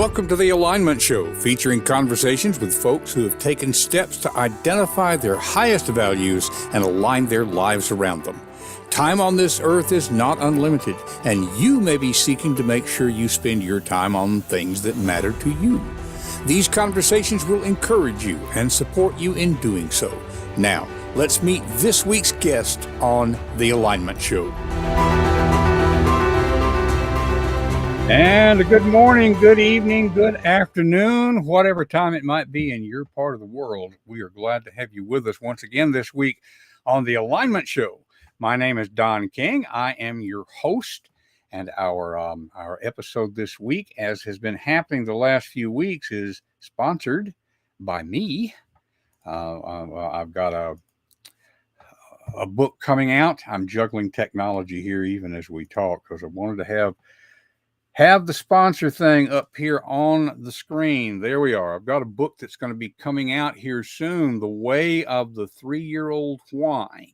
Welcome to the Alignment Show, featuring conversations with folks who have taken steps to identify their highest values and align their lives around them. Time on this earth is not unlimited, and you may be seeking to make sure you spend your time on things that matter to you. These conversations will encourage you and support you in doing so. Now, let's meet this week's guest on the Alignment Show. And good morning, good evening, good afternoon, whatever time it might be in your part of the world. We are glad to have you with us once again this week on the Alignment Show. My name is Don King. I am your host, and our episode this week, as has been happening the last few weeks, is sponsored by me. I've got a book coming out. I'm juggling technology here even as we talk because I wanted to have the sponsor thing up here on the screen. There we are. I've got a book that's going to be coming out here soon, The Way of the 3-Year-Old Why.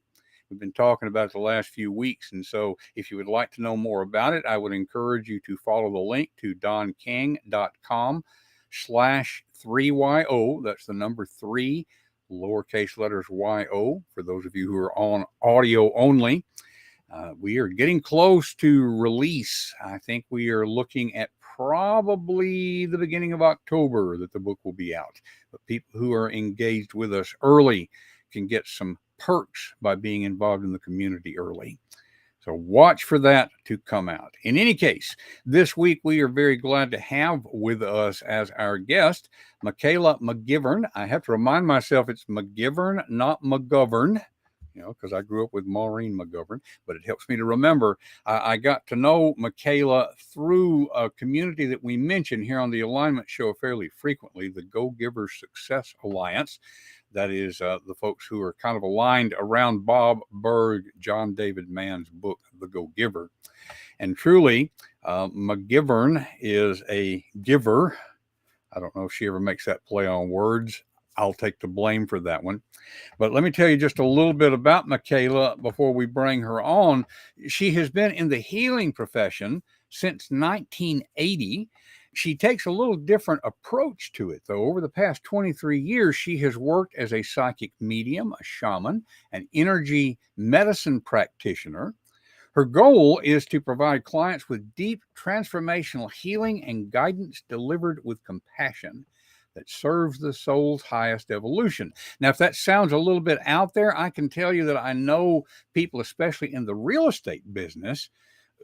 We've been talking about it the last few weeks, and so if you would like to know more about it, I would encourage you to follow the link to donking.com/3YO. That's the number 3, lowercase letters YO, for those of you who are on audio only. We are getting close to release. I think we are looking at probably the beginning of October that the book will be out. But people who are engaged with us early can get some perks by being involved in the community early. So watch for that to come out. In any case, this week we are very glad to have with us as our guest, Michaela McGivern. I have to remind myself it's McGivern, not McGovern. Because I grew up with Maureen McGovern, but it helps me to remember. I got to know Michaela through a community that we mention here on the Alignment Show fairly frequently, the Go Giver Success Alliance. That is the folks who are kind of aligned around Bob Berg, John David Mann's book, The Go Giver. And truly, McGivern is a giver. I don't know if she ever makes that play on words. I'll take the blame for that one. But let me tell you just a little bit about Michaela before we bring her on. She has been in the healing profession since 1980. She takes a little different approach to it, though. Over the past 23 years, she has worked as a psychic medium, a shaman, an energy medicine practitioner. Her goal is to provide clients with deep transformational healing and guidance delivered with compassion that serves the soul's highest evolution. Now, if that sounds a little bit out there, I can tell you that I know people, especially in the real estate business,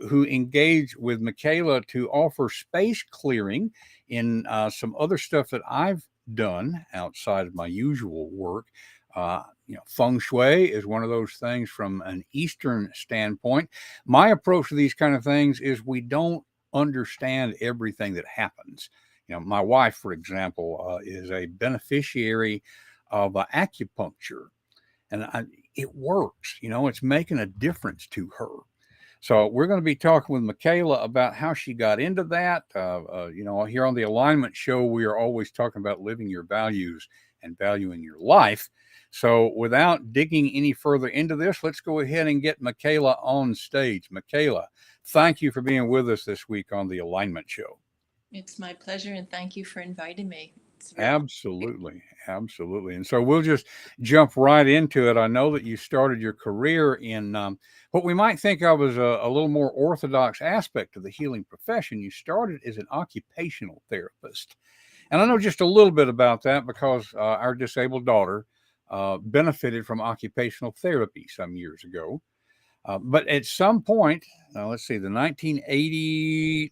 who engage with Michaela to offer space clearing in some other stuff that I've done outside of my usual work. Feng Shui is one of those things from an Eastern standpoint. My approach to these kind of things is we don't understand everything that happens. My wife, for example, is a beneficiary of acupuncture, and it works. It's making a difference to her. So we're going to be talking with Michaela about how she got into that. Here on the Alignment Show, we are always talking about living your values and valuing your life. So without digging any further into this, let's go ahead and get Michaela on stage. Michaela, thank you for being with us this week on the Alignment Show. It's my pleasure, and thank you for inviting me. Absolutely. And so we'll just jump right into it. I know that you started your career in what we might think of as a little more orthodox aspect of the healing profession. You started as an occupational therapist. And I know just a little bit about that because our disabled daughter benefited from occupational therapy some years ago. But at some point, let's see, the 1980,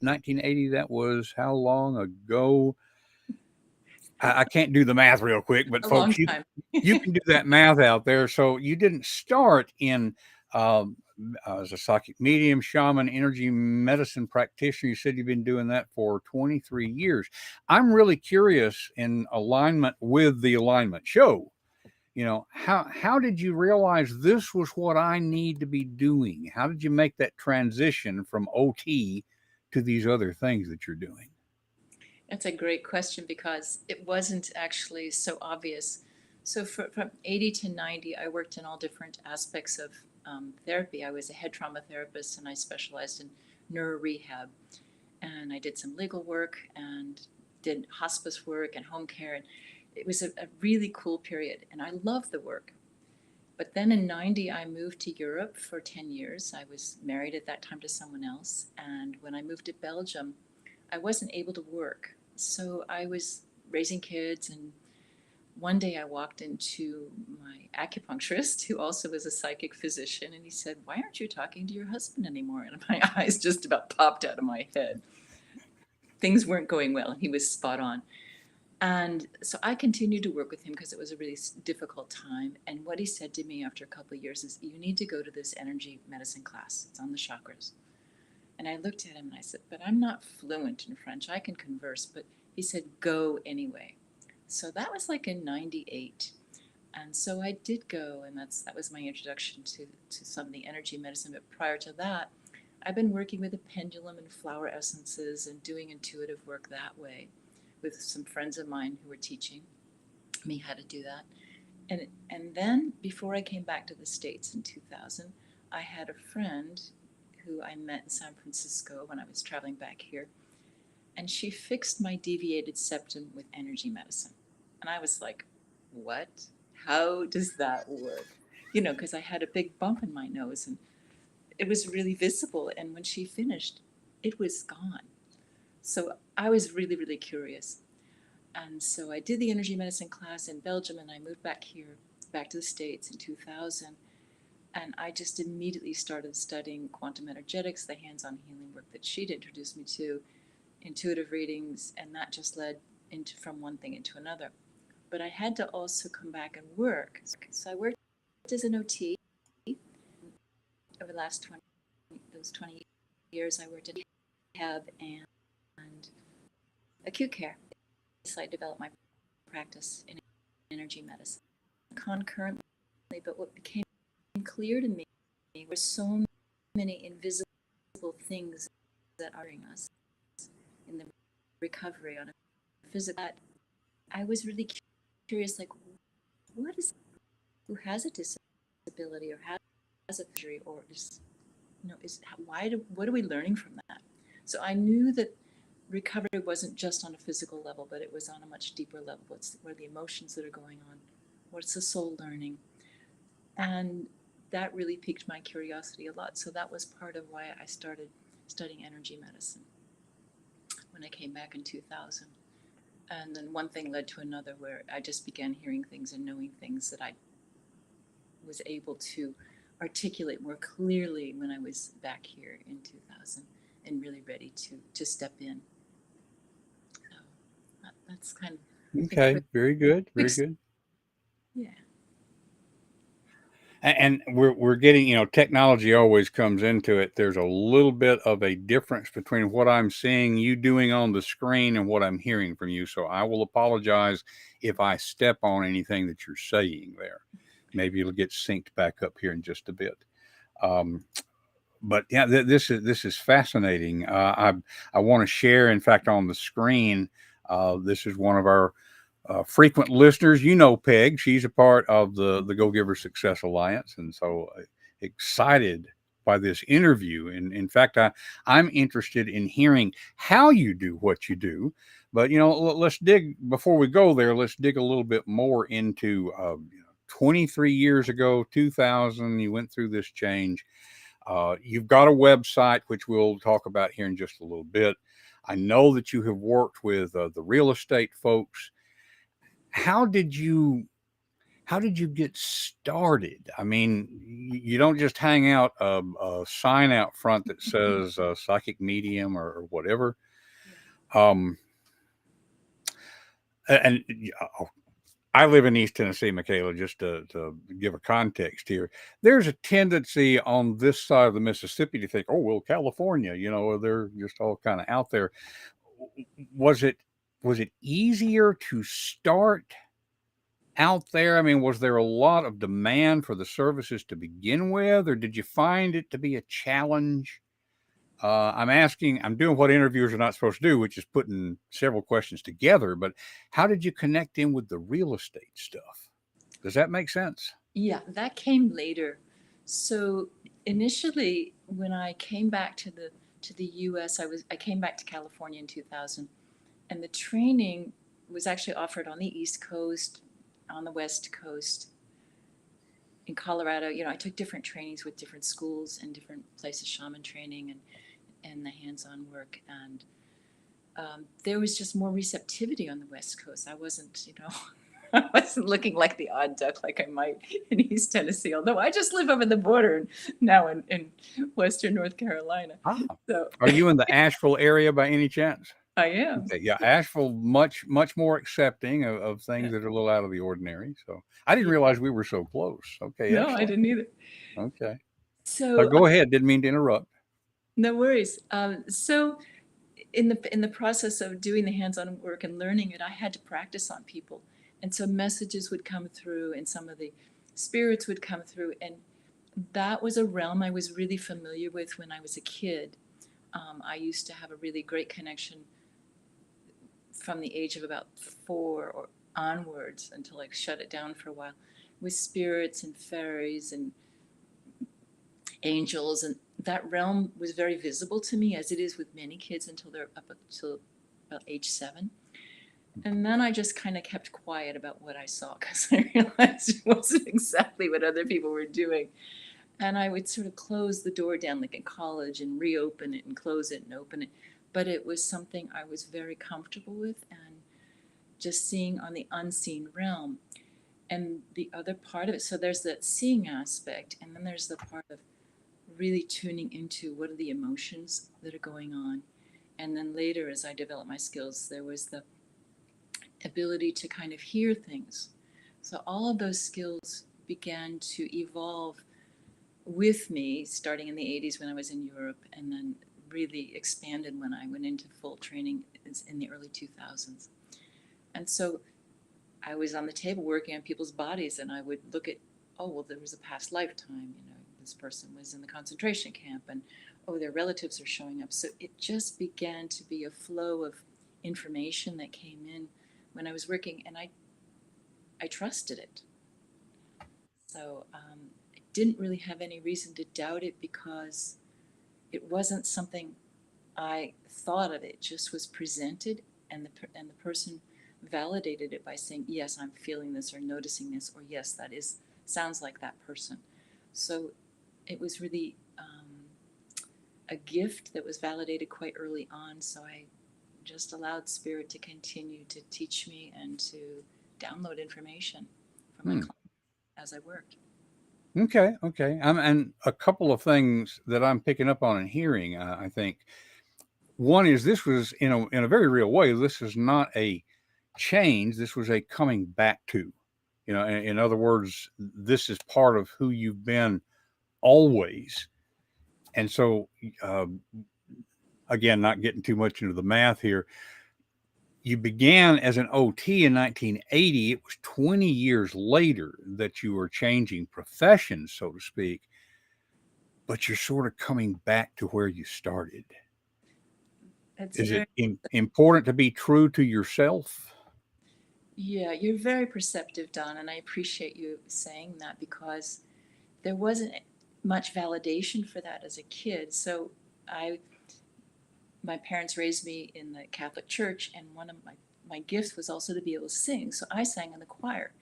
that was how long ago? I can't do the math real quick, but folks, you can do that math out there. So you didn't start in as a psychic medium, shaman, energy medicine practitioner. You said you've been doing that for 23 years. I'm really curious, in alignment with the Alignment Show, how did you realize this was what I need to be doing? How did you make that transition from OT to these other things that you're doing? That's a great question because it wasn't actually so obvious. So from 80 to 90, I worked in all different aspects of therapy. I was a head trauma therapist, and I specialized in neuro rehab. And I did some legal work and did hospice work and home care, and it was a really cool period, and I loved the work. But then in 90, I moved to Europe for 10 years. I was married at that time to someone else. And when I moved to Belgium, I wasn't able to work. So I was raising kids. And one day I walked into my acupuncturist, who also was a psychic physician. And he said, "Why aren't you talking to your husband anymore?" And my eyes just about popped out of my head. Things weren't going well. He was spot on. And so I continued to work with him because it was a really difficult time. And what he said to me after a couple of years is, "You need to go to this energy medicine class. It's on the chakras." And I looked at him and I said, "But I'm not fluent in French. I can converse." But he said, "Go anyway." So that was like in 98. And so I did go, and that was my introduction to some of the energy medicine. But prior to that, I've been working with a pendulum and flower essences and doing intuitive work that way with some friends of mine who were teaching me how to do that. And then before I came back to the States in 2000, I had a friend who I met in San Francisco when I was traveling back here, and she fixed my deviated septum with energy medicine. And I was like, "What? How does that work?" Because I had a big bump in my nose and it was really visible. And when she finished, it was gone. So I was really, really curious. And so I did the energy medicine class in Belgium and I moved back here, back to the States in 2000. And I just immediately started studying quantum energetics, the hands on healing work that she'd introduced me to, intuitive readings, and that just led into from one thing into another. But I had to also come back and work. So I worked as an OT over the last 20 years. I worked in rehab and acute care. So I developed my practice in energy medicine concurrently. But what became clear to me were so many invisible things that are in us in the recovery on a physical. I was really curious, like, what is who has a disability or has a injury or is why do what are we learning from that? So I knew that recovery wasn't just on a physical level, but it was on a much deeper level. What are the emotions that are going on? What's the soul learning? And that really piqued my curiosity a lot. So that was part of why I started studying energy medicine when I came back in 2000. And then one thing led to another where I just began hearing things and knowing things that I was able to articulate more clearly when I was back here in 2000 and really ready to step in. So that's kind of, I think, Okay, very good, very quick, good. yeah. And we're getting, technology always comes into it. There's a little bit of a difference between what I'm seeing you doing on the screen and what I'm hearing from you. So I will apologize if I step on anything that you're saying there. Maybe it'll get synced back up here in just a bit. Um, but yeah, this is fascinating. I want to share. In fact, on the screen, this is one of our frequent listeners. You know Peg; she's a part of the Go Giver Success Alliance, and so excited by this interview. And in fact, I'm interested in hearing how you do what you do. But let's dig before we go there. Let's dig a little bit more into 23 years ago, 2000. You went through this change. You've got a website, which we'll talk about here in just a little bit. I know that you have worked with the real estate folks. How did you how did you get started? I mean, you don't just hang out a sign out front that says psychic medium or whatever. Yeah. Um, and I live in East Tennessee, Michaela, just to give a context here. There's a tendency on this side of the Mississippi to think, oh, well, California, they're just all kind of out there. Was it was it easier to start out there? I mean, was there a lot of demand for the services to begin with, or did you find it to be a challenge? I'm doing what interviewers are not supposed to do, which is putting several questions together. But how did you connect in with the real estate stuff? Does that make sense? Yeah, that came later. So initially, when I came back to the US, I came back to California in 2000, And the training was actually offered on the East Coast, on the West Coast, in Colorado. I took different trainings with different schools and different places, shaman training and the hands-on work. And there was just more receptivity on the West Coast. I wasn't, I wasn't looking like the odd duck like I might in East Tennessee, although I just live up in the border now in Western North Carolina. Ah, So are you in the Asheville area by any chance? I am. Okay, yeah, Asheville much more accepting of Yeah. things that are a little out of the ordinary. So I didn't Yeah. realize we were so close. Okay, No, I excellent. didn't either. Okay, So go ahead. Didn't mean to interrupt. no worries. So in the process of doing the hands-on work and learning it, I had to practice on people, and so messages would come through, and some of the spirits would come through, and that was a realm I was really familiar with when I was a kid. I used to have a really great connection from the age of about 4 or onwards until I shut it down for a while with spirits and fairies and angels, and that realm was very visible to me, as it is with many kids until they're up until about age 7. And then I just kind of kept quiet about what I saw because I realized it wasn't exactly what other people were doing. And I would sort of close the door down like in college and reopen it and close it and open it. But it was something I was very comfortable with, and just seeing on the unseen realm. And the other part of it, so there's that seeing aspect, and then there's the part of really tuning into what are the emotions that are going on. And then later, as I developed my skills, there was the ability to kind of hear things. So all of those skills began to evolve with me starting in the 80s when I was in Europe, and then really expanded when I went into full training in the early 2000s. And so I was on the table working on people's bodies, and I would look at, oh, well, there was a past lifetime, this person was in the concentration camp, and oh, their relatives are showing up. So it just began to be a flow of information that came in when I was working, and I trusted it. So I didn't really have any reason to doubt it because it wasn't something I thought of. It just was presented, and the person validated it by saying, yes, I'm feeling this or noticing this, or yes, that is sounds like that person. So it was really a gift that was validated quite early on. So I just allowed spirit to continue to teach me and to download information from my Hmm. clients as I worked. Okay, okay. And a couple of things that I'm picking up on and hearing. I think one is this was in a very real way. This is not a change. This was a coming back to. In other words, this is part of who you've been always. And so, uh, again, not getting too much into the math here, you began as an OT in 1980. It was 20 years later that you were changing professions, so to speak, but you're sort of coming back to where you started. It's Is it very, important to be true to yourself? yeah, you're very perceptive, Don, and I appreciate you saying that because there wasn't much validation for that as a kid. So I my parents raised me in the Catholic Church, and one of my gifts was also to be able to sing. So I sang in the choir.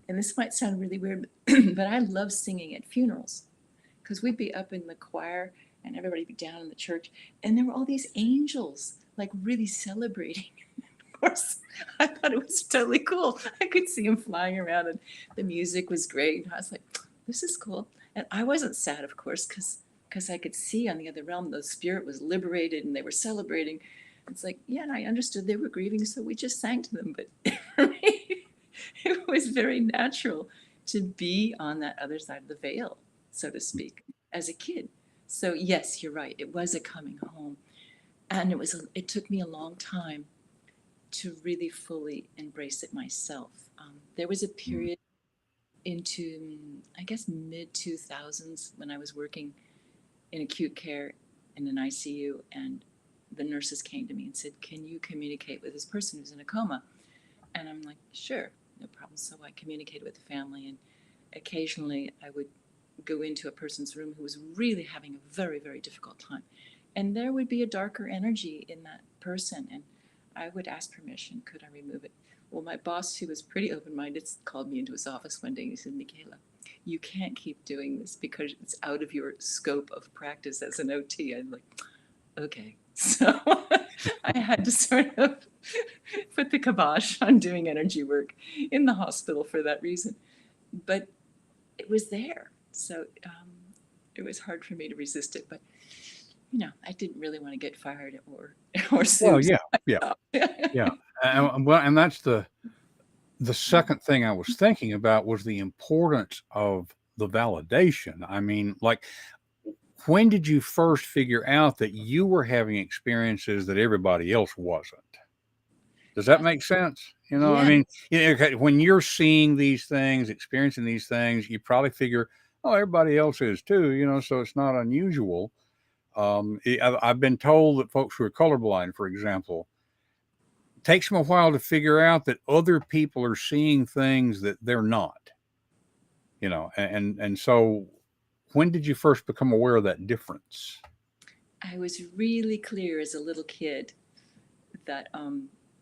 And this might sound really weird, but I love singing at funerals because we'd be up in the choir and everybody would be down in the church. And there were all these angels like really celebrating. Of course, I thought it was totally cool. I could see them flying around, and the music was great. I was like, this is cool. And I wasn't sad, of course, because I could see on the other realm the spirit was liberated and they were celebrating. It's like, yeah, and I understood they were grieving, so we just sang to them. But for me, it was very natural to be on that other side of the veil, so to speak, as a kid. So yes, you're right. It was a coming home, and it took me a long time to really fully embrace it myself. There was a period into, I guess, mid 2000s when I was working in acute care in an ICU, and the nurses came to me and said, "Can you communicate with this person who's in a coma?" And I'm like, "Sure, no problem." So I communicated with the family, and occasionally I would go into a person's room who was really having a very, very difficult time. And there would be a darker energy in that person. And I would ask permission. Could I remove it? Well, my boss, who was pretty open minded, called me into his office one day and he said, Michaela, you can't keep doing this because it's out of your scope of practice as an OT. I'm like, okay. So I had to sort of put the kibosh on doing energy work in the hospital for that reason. But it was there. So it was hard for me to resist it. But, I didn't really want to get fired or Well, sued. yeah, yeah, yeah. Well, and that's the second thing I was thinking about was the importance of the validation. I mean, like, when did you first figure out that you were having experiences that everybody else wasn't? Does that That's, make sense? I yeah. mean, okay, when you're seeing these things, experiencing these things, you probably figure, oh, everybody else is too, so it's not unusual. I've been told that folks who are colorblind, for example, it takes them a while to figure out that other people are seeing things that they're not, and so when did you first become aware of that difference? I was really clear as a little kid that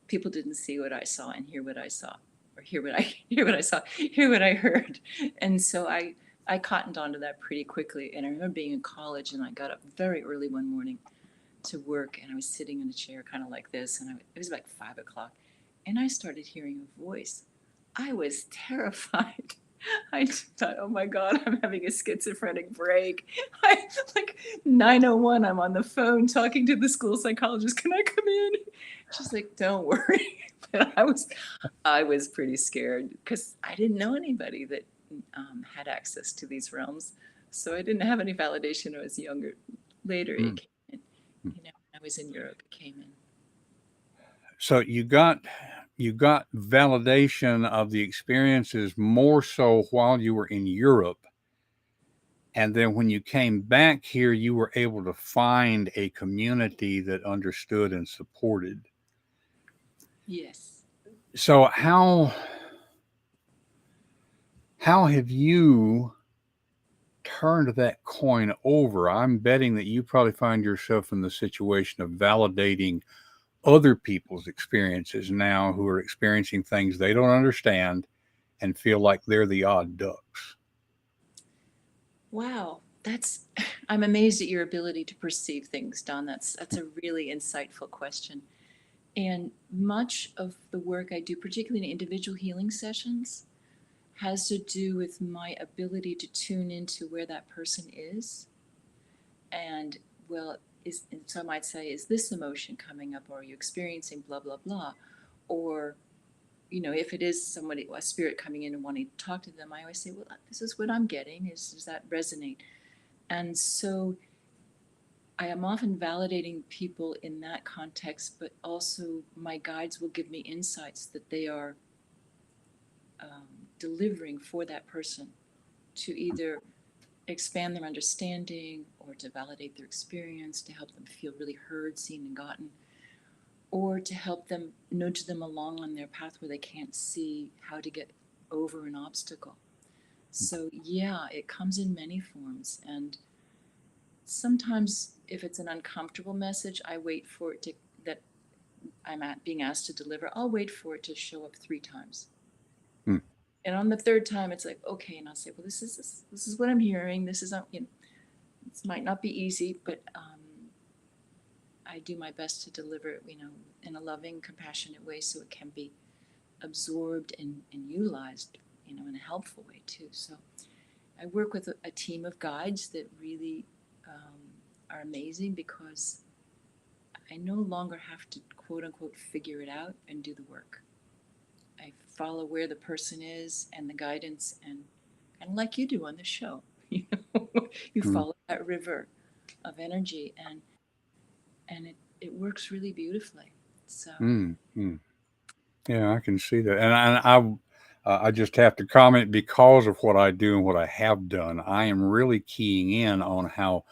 people didn't see what I saw and hear what I saw, or hear what I hear what I saw, hear what I heard, and so I cottoned onto that pretty quickly. And I remember being in college, and I got up very early one morning to work, and I was sitting in a chair, kind of like this, and it was like 5 o'clock, and I started hearing a voice. I was terrified. I thought, oh my God, I'm having a schizophrenic break. I like 9:01, I'm on the phone talking to the school psychologist. Can I come in? She's like, don't worry. But I was pretty scared because I didn't know anybody that had access to these realms. So I didn't have any validation when I was younger. Later it Mm. came in. When I was in Europe, it came in. So you got validation of the experiences more so while you were in Europe, and then when you came back here, you were able to find a community that understood and supported. Yes. So how have you turned that coin over? I'm betting that you probably find yourself in the situation of validating other people's experiences now who are experiencing things they don't understand and feel like they're the odd ducks. Wow, that's I'm amazed at your ability to perceive things, Don. That's a really insightful question. And much of the work I do, particularly in individual healing sessions, has to do with my ability to tune into where that person is. And well, and so I might say, is this emotion coming up, or are you experiencing blah blah blah? Or, if it is somebody, a spirit coming in and wanting to talk to them, I always say, well, this is what I'm getting. Does that resonate? And so I am often validating people in that context, but also my guides will give me insights that they are delivering for that person to either expand their understanding or to validate their experience, to help them feel really heard, seen, and gotten, or to help them nudge them along on their path where they can't see how to get over an obstacle. So, yeah, it comes in many forms. And sometimes if it's an uncomfortable message, I wait for it to that being asked to deliver. I'll wait for it to show up 3 times, Hmm. and on the third time, it's like, okay, and I'll say, well, this is what I'm hearing. This is this might not be easy, but I do my best to deliver it, in a loving, compassionate way, so it can be absorbed and utilized, in a helpful way too. So I work with a team of guides that really are amazing because I no longer have to quote unquote figure it out and do the work. I follow where the person is and the guidance, and kind of like you do on the show, you Mm. follow that river of energy, and it works really beautifully. So Mm. Mm. Yeah, I can see that, and I just have to comment because of what I do and what I have done. I am really keying in on how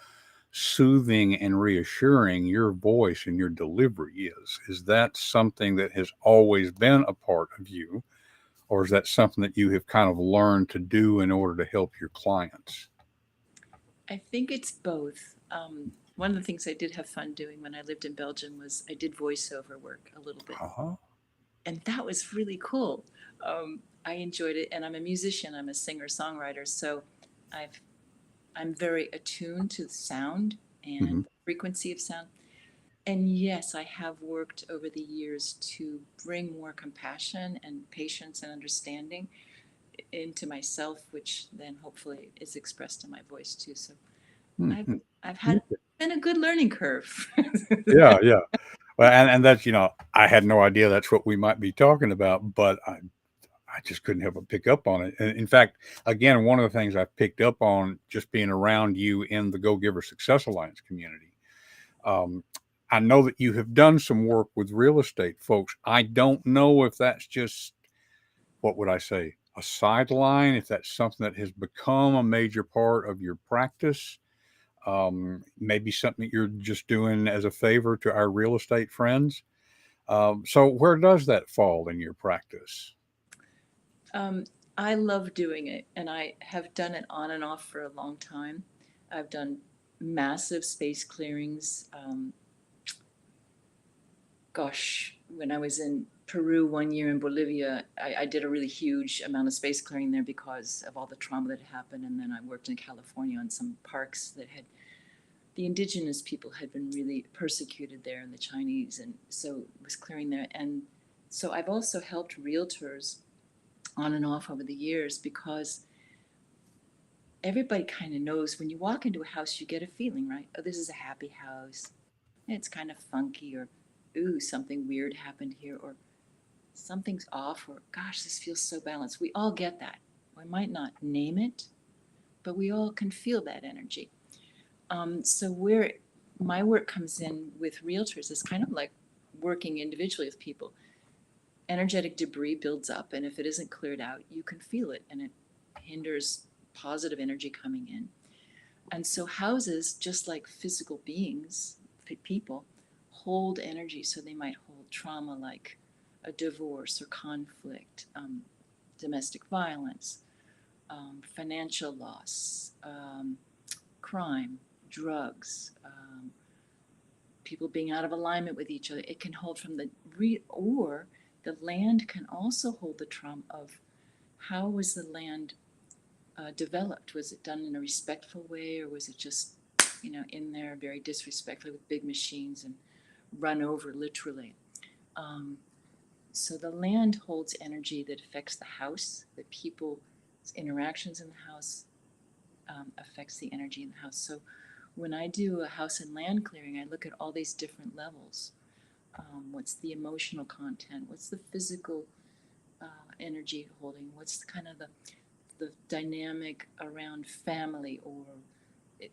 soothing and reassuring your voice and your delivery is. Is that something that has always been a part of you, or is that something that you have kind of learned to do in order to help your clients? I think it's both. One of the things I did have fun doing when I lived in Belgium was I did voiceover work a little bit, Uh-huh. and that was really cool. I enjoyed it, and I'm a musician. I'm a singer songwriter, so I've I'm very attuned to the sound Hmm. and the frequency of sound. And yes, I have worked over the years to bring more compassion and patience and understanding into myself, which then hopefully is expressed in my voice too. So I've Hmm. I've had been a good learning curve. Yeah, yeah. Well, and that's, I had no idea that's what we might be talking about, but I just couldn't help but pick up on it. And in fact, again, one of the things I've picked up on just being around you in the Go Giver Success Alliance community, um, I know that you have done some work with real estate folks. I don't know if that's just, what would I say, a sideline, if that's something that has become a major part of your practice, maybe something that you're just doing as a favor to our real estate friends. So, where does that fall in your practice? um, I love doing it, and I have done it on and off for a long time. I've done massive space clearings. Gosh, when I was in Peru 1 year, in Bolivia, I did a really huge amount of space clearing there because of all the trauma that happened. And then I worked in California on some parks that had the indigenous people had been really persecuted there, and the Chinese, and so it was clearing there. And so I've also helped realtors on and off over the years because everybody kind of knows when you walk into a house, you get a feeling, right? Oh, this is a happy house. It's kind of funky, or ooh, something weird happened here, or something's off, or gosh, this feels so balanced. We all get that. We might not name it, but we all can feel that energy. So where my work comes in with realtors is kind of like working individually with people. Energetic debris builds up, and if it isn't cleared out, you can feel it, and it hinders positive energy coming in. And so houses, just like physical beings, people, hold energy. So they might hold trauma like a divorce or conflict, domestic violence, financial loss, crime, drugs, people being out of alignment with each other. It can hold from or the land can also hold the trauma of how was the land developed? Was it done in a respectful way, or was it just, in there very disrespectfully with big machines and run over literally? Um, so the land holds energy that affects the house, the people's interactions in the house affects the energy in the house. So when I do a house and land clearing, I look at all these different levels. What's the emotional content? What's the physical uh, energy holding? What's kind of the dynamic around family or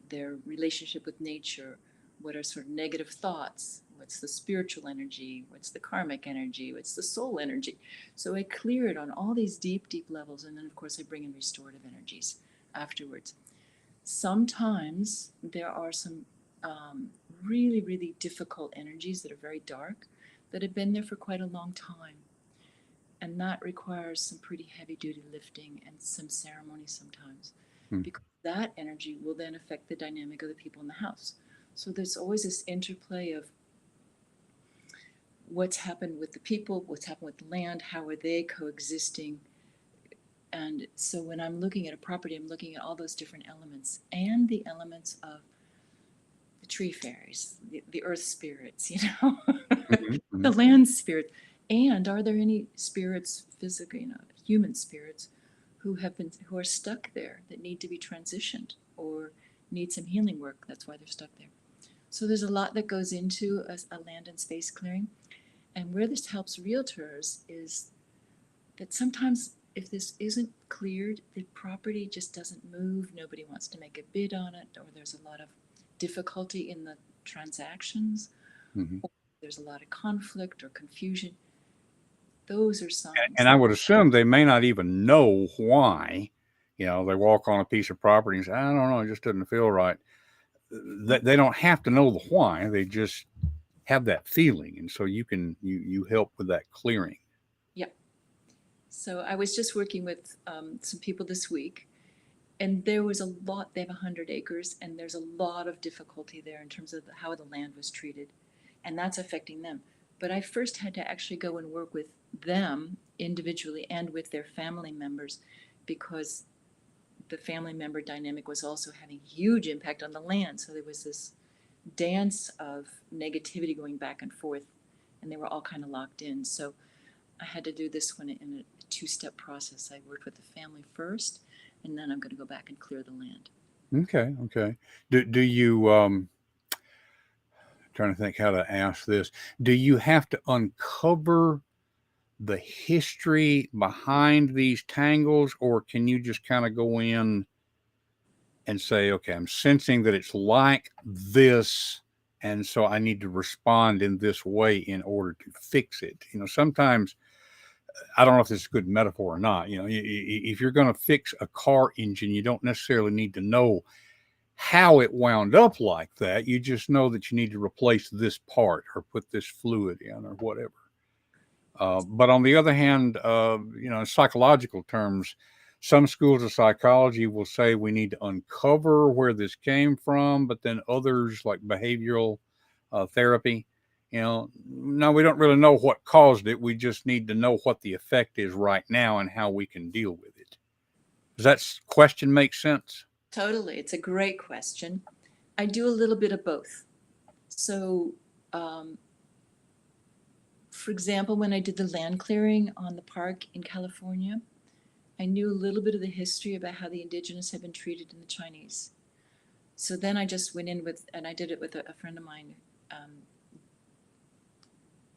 their relationship with nature? What are sort of negative thoughts? What's the spiritual energy? What's the karmic energy? What's the soul energy? So I clear it on all these deep, deep levels. And then, of course, I bring in restorative energies afterwards. Sometimes there are some really, really difficult energies that are very dark that have been there for quite a long time. And that requires some pretty heavy duty lifting and some ceremony sometimes, Hmm. because that energy will then affect the dynamic of the people in the house. So there's always this interplay of what's happened with the people, what's happened with the land, how are they coexisting. And so when I'm looking at a property, I'm looking at all those different elements and the elements of the tree fairies, the earth spirits, Hmm. the Hmm. land spirits. And are there any spirits, physically, human spirits, who are stuck there that need to be transitioned or need some healing work? That's why they're stuck there. So there's a lot that goes into a land and space clearing. And where this helps realtors is that sometimes if this isn't cleared, the property just doesn't move. Nobody wants to make a bid on it, or there's a lot of difficulty in the transactions, Hmm. or there's a lot of conflict or confusion. Those are And signs. I would assume they may not even know why. They walk on a piece of property and say, "I don't know, it just doesn't feel right." They don't have to know the why. They just have that feeling, and so you help with that clearing. Yeah. So I was just working with some people this week, And there was a lot, they have 100 acres, and there's a lot of difficulty there in terms of how the land was treated. And that's affecting them. But I first had to actually go and work with them individually and with their family members, because the family member dynamic was also having huge impact on the land. So there was this dance of negativity going back and forth, and they were all kind of locked in. So I had to do this one in a two-step process. I worked with the family first, and then I'm going to go back and clear the land. Okay, okay. Do you trying to think how to ask this? Do you have to uncover the history behind these tangles, or can you just kind of go in and say, okay, I'm sensing that it's like this, and so I need to respond in this way in order to fix it? Sometimes I don't know if this is a good metaphor or not. If you're going to fix a car engine, you don't necessarily need to know how it wound up like that. You just know that you need to replace this part or put this fluid in or whatever. But on the other hand, in psychological terms, some schools of psychology will say we need to uncover where this came from, but then others, like behavioral therapy, no, we don't really know what caused it. We just need to know what the effect is right now and how we can deal with it. Does that question make sense? Totally. It's a great question. I do a little bit of both. So, um, for example, when I did the land clearing on the park in California, I knew a little bit of the history about how the indigenous had been treated in the Chinese. So then I just went in with, and I did it with a friend of mine, um,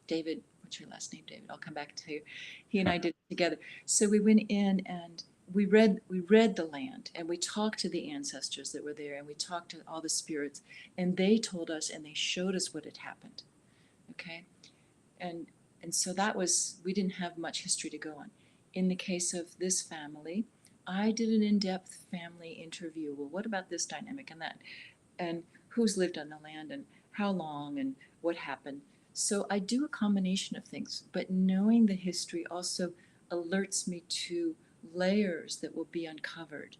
David. What's your last name, David? I'll come back to you. He and I did it together. So we went in and we read the land, and we talked to the ancestors that were there, and we talked to all the spirits, and they told us and they showed us what had happened. Okay, and and so that was, we didn't have much history to go on. In the case of this family, I did an in-depth family interview. Well, what about this dynamic and that, and who's lived on the land and how long and what happened. So I do a combination of things, but knowing the history also alerts me to layers that will be uncovered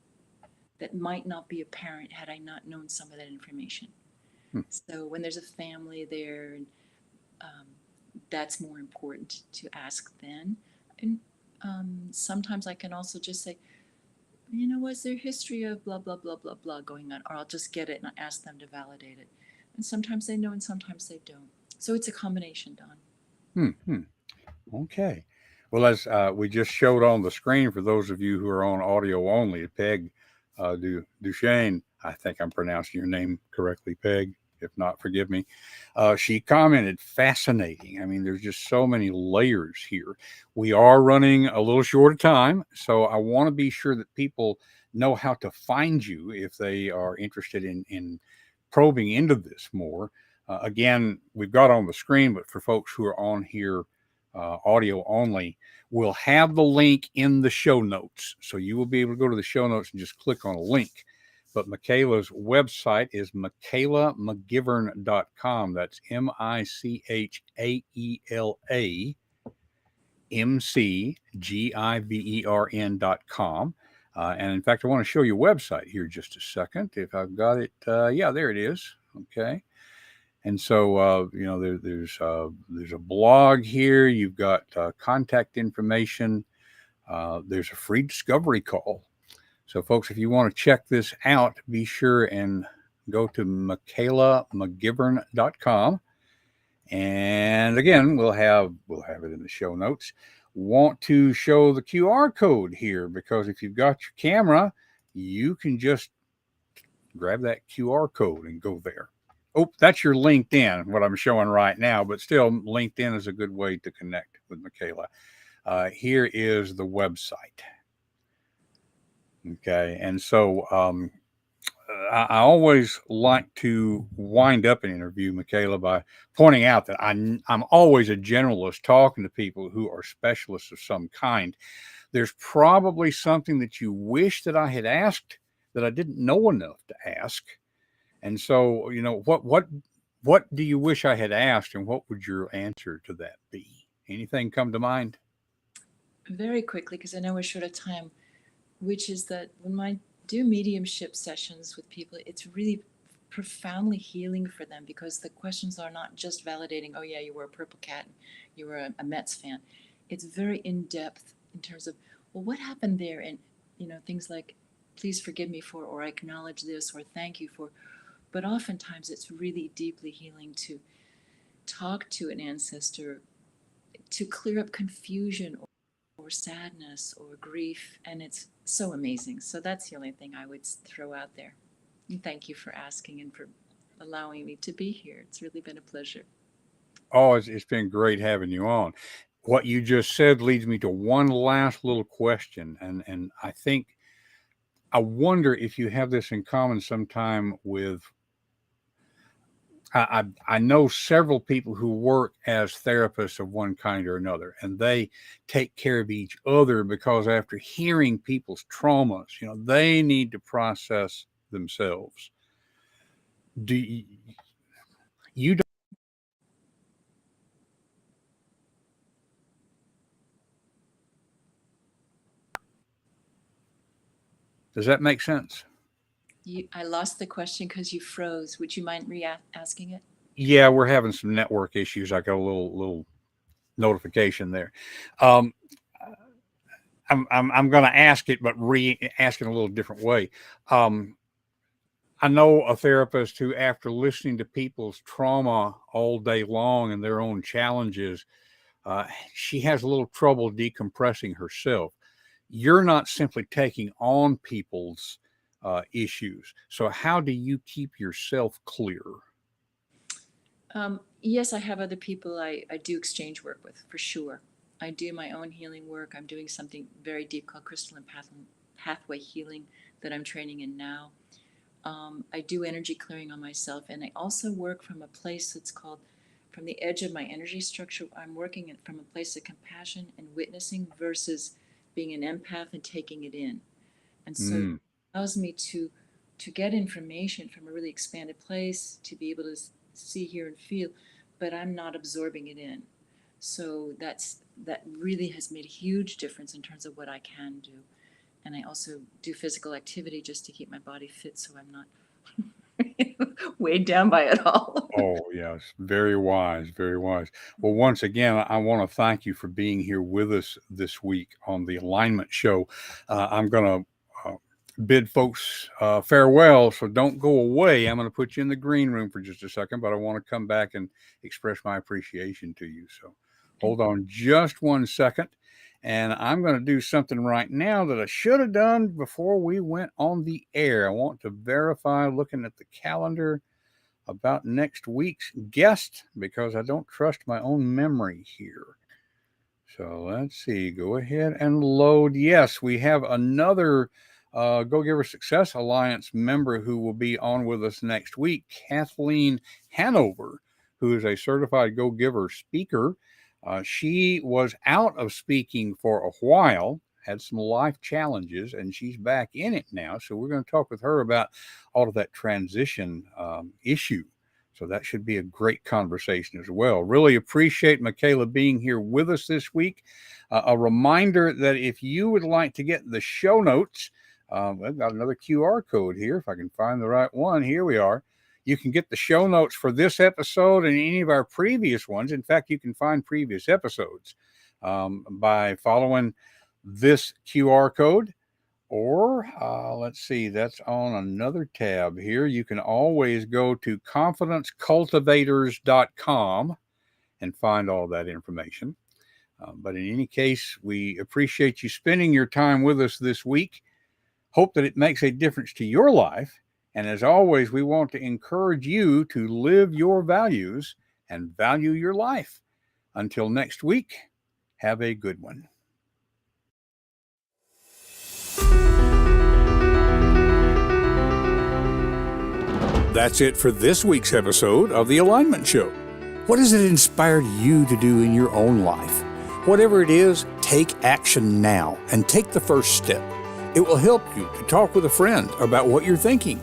that might not be apparent had I not known some of that information. Hmm. So when there's a family there, and um, that's more important to ask then. And sometimes I can also just say, was there history of blah, blah, blah, blah, blah going on? Or I'll just get it and ask them to validate it. And sometimes they know and sometimes they don't. So it's a combination, Don. Hmm. Hmm. Okay. Well, as we just showed on the screen for those of you who are on audio only, Peg Duchesne, I think I'm pronouncing your name correctly, Peg. If not, forgive me. She commented, fascinating. I mean, there's just so many layers here. We are running a little short of time, so I want to be sure that people know how to find you if they are interested in probing into this more. Again, we've got on the screen, but for folks who are on here audio only, we'll have the link in the show notes. So you will be able to go to the show notes and just click on a link. But Michaela's website is michaelamcgivern.com. That's MichaelaMcGivern.com. And in fact, I want to show you a website here just a second. If I've got it, yeah, there it is. Okay. And so, there's a blog here. You've got contact information. There's a free discovery call. So, folks, if you want to check this out, be sure and go to MichaelaMcGivern.com. And again, we'll have it in the show notes. Want to show the QR code here, because if you've got your camera, you can just grab that QR code and go there. Oh, that's your LinkedIn, what I'm showing right now, but still, LinkedIn is a good way to connect with Michaela. Here is the website. Okay, and so I always like to wind up an interview, Michaela, by pointing out that I'm always a generalist talking to people who are specialists of some kind. There's probably something that you wish that I had asked that I didn't know enough to ask. And so, what do you wish I had asked, and what would your answer to that be? Anything come to mind? Very quickly, because I know we're short of time, which is that when my do mediumship sessions with people, it's really profoundly healing for them, because the questions are not just validating, oh yeah, you were a purple cat and you were a Mets fan. It's very in-depth in terms of, well, what happened there? And things like, please forgive me for, or I acknowledge this, or thank you for. But oftentimes it's really deeply healing to talk to an ancestor, to clear up confusion or sadness or grief, and it's so amazing. So that's the only thing I would throw out there. And thank you for asking and for allowing me to be here. It's really been a pleasure. Oh, it's been great having you on. What you just said leads me to one last little question, and I wonder if you have this in common sometime with. I know several people who work as therapists of one kind or another, and they take care of each other because after hearing people's traumas, they need to process themselves. Do you don't, does that make sense? I lost the question because you froze. Would you mind asking it? Yeah, we're having some network issues. I got a little notification there. Um, I'm going to ask it, but ask it in a little different way. I know a therapist who, after listening to people's trauma all day long and their own challenges, she has a little trouble decompressing herself. You're not simply taking on people's issues. So, how do you keep yourself clear? Yes, I have other people I do exchange work with, for sure. I do my own healing work. I'm doing something very deep called crystalline pathway healing that I'm training in now. I do energy clearing on myself, and I also work from a place that's called, from the edge of my energy structure, I'm working from a place of compassion and witnessing versus being an empath and taking it in. And so it allows me to get information from a really expanded place, to be able to see, hear, and feel, but I'm not absorbing it in. So that really has made a huge difference in terms of what I can do. And I also do physical activity just to keep my body fit, so I'm not weighed down by it all. Oh, yes. Very wise. Very wise. Well, once again, I want to thank you for being here with us this week on the Alignment Show. I'm going to bid folks farewell, so don't go away. I'm going to put you in the green room for just a second, but I want to come back and express my appreciation to you. So hold on just 1 second. And I'm going to do something right now that I should have done before we went on the air. I want to verify, looking at the calendar, about next week's guest, because I don't trust my own memory here. So let's see. Go ahead and load. Yes, we have another Go Giver Success Alliance member who will be on with us next week, Kathleen Hanover, who is a certified Go Giver speaker. She was out of speaking for a while, had some life challenges, and she's back in it now. So we're going to talk with her about all of that transition issue. So that should be a great conversation as well. Really appreciate Michaela being here with us this week. A reminder that if you would like to get the show notes, I've got another QR code here. If I can find the right one, here we are. You can get the show notes for this episode and any of our previous ones. In fact, you can find previous episodes by following this QR code. Or let's see, that's on another tab here. You can always go to confidencecultivators.com and find all that information. But in any case, we appreciate you spending your time with us this week. Hope that it makes a difference to your life. And as always, we want to encourage you to live your values and value your life. Until next week, have a good one. That's it for this week's episode of The Alignment Show. What has it inspired you to do in your own life? Whatever it is, take action now and take the first step. It will help you to talk with a friend about what you're thinking.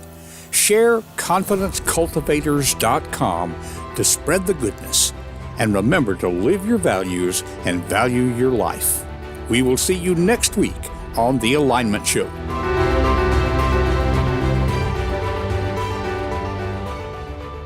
Share confidencecultivators.com to spread the goodness. And remember to live your values and value your life. We will see you next week on The Alignment Show.